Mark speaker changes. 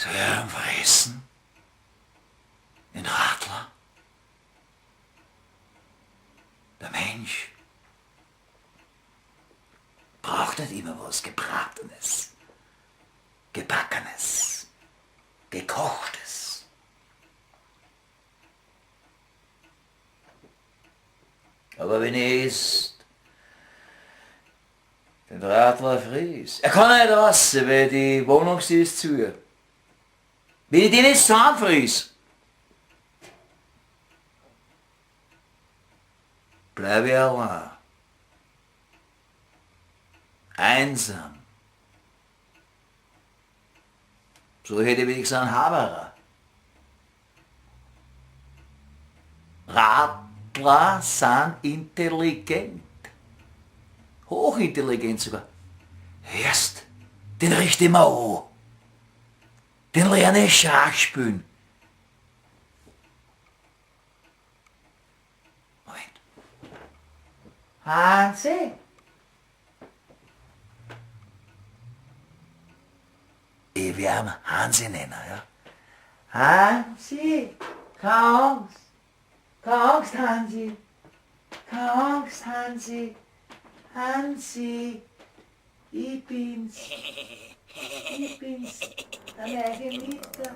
Speaker 1: Zu ihrem Fressen? Den Radler? Der Mensch braucht nicht immer was Gebratenes, Gebackenes, Gekochtes. Aber wenn er isst, den Radler fries. Er kann nicht essen, weil die Wohnung ist zu. Wenn ich die nicht zusammenfries, bleibe ich allein. Einsam. So hätte ich wenigstens einen Haberer. Radler sind intelligent. Hochintelligent sogar. Erst, den richte ich mir an. Den lerne ich Schach spielen. Moment. Hansi? Ich werde ihn Hansi nennen, ja? Hansi, keine Angst. Keine Angst, Hansi. Keine Angst, Hansi. Hansi, ich bin's. Ich bin's, der neue Mieter.